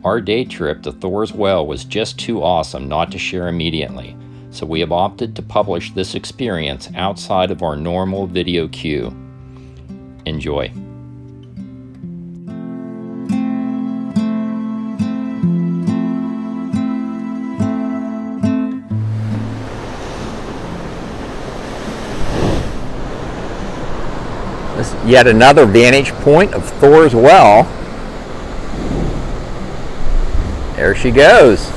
Our day trip to Thor's Well was just too awesome not to share immediately, so we have opted to publish this experience outside of our normal video queue. Enjoy. This is yet another vantage point of Thor's Well. There she goes.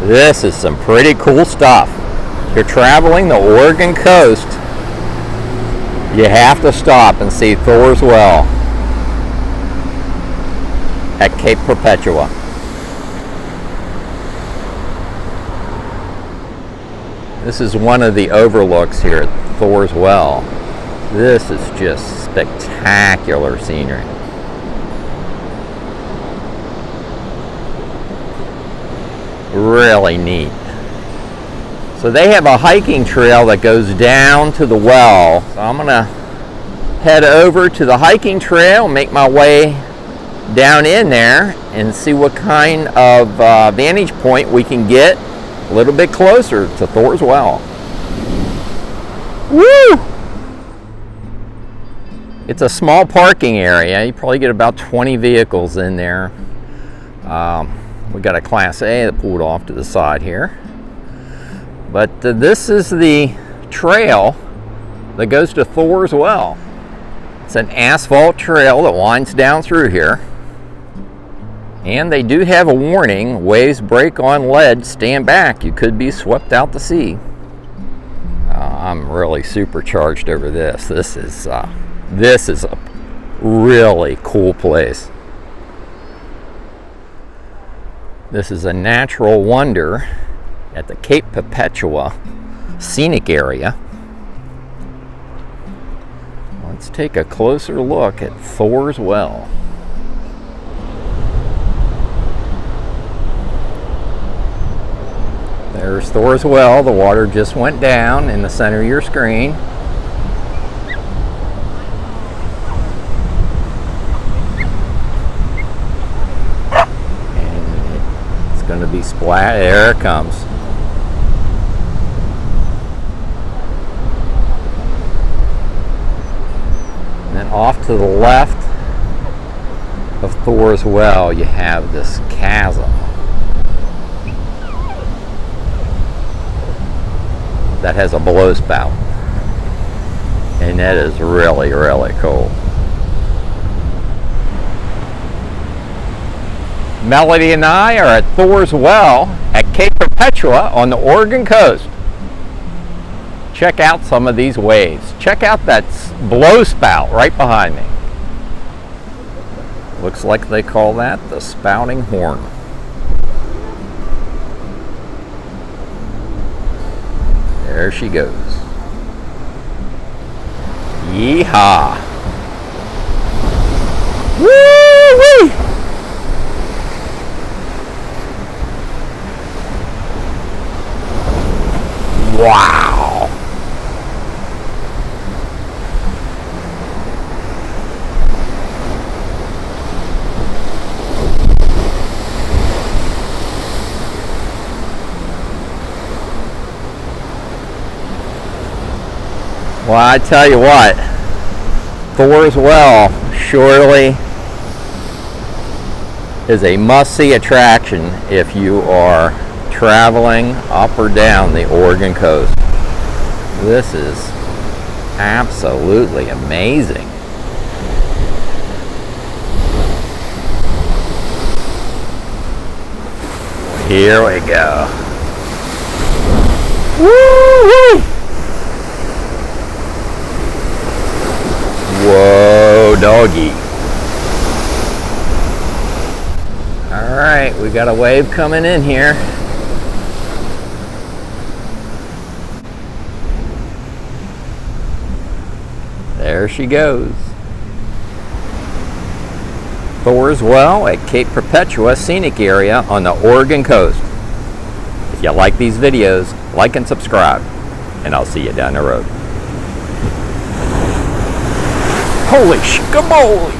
This is some pretty cool stuff. If you're traveling the Oregon coast, you have to stop and see Thor's Well at Cape Perpetua. This is one of the overlooks here at Thor's Well. This is just spectacular scenery. Really neat. So they have a hiking trail that goes down to the well. So I'm gonna head over to the hiking trail, make my way down in there and see what kind of vantage point we can get a little bit closer to Thor's Well. Woo! It's a small parking area. You probably get about 20 vehicles in there. We got a Class A that pulled off to the side here. But this is the trail that goes to Thor's Well. It's an asphalt trail that winds down through here. And they do have a warning, waves break on lead, stand back, you could be swept out to sea. I'm really supercharged over this. This is a really cool place. This is a natural wonder at the Cape Perpetua Scenic Area. Let's take a closer look at Thor's Well. There's Thor's Well. The water just went down in the center of your screen. Going to be splat. There it comes. And then off to the left of Thor's Well, you have this chasm that has a blow spout, and that is really, really cool. Melody and I are at Thor's Well at Cape Perpetua on the Oregon coast. Check out some of these waves. Check out that blow spout right behind me. Looks like they call that the spouting horn. There she goes. Yeehaw! Woo-wee! Wow! Well, I tell you what, Thor's Well surely is a must-see attraction if you are traveling up or down the Oregon coast. This is absolutely amazing. Here we go. Woo-wee! Whoa, doggy. All right, we got a wave coming in here. There she goes. Thor's Well at Cape Perpetua Scenic Area on the Oregon coast. If you like these videos, like and subscribe, and I'll see you down the road. Holy shikamoly!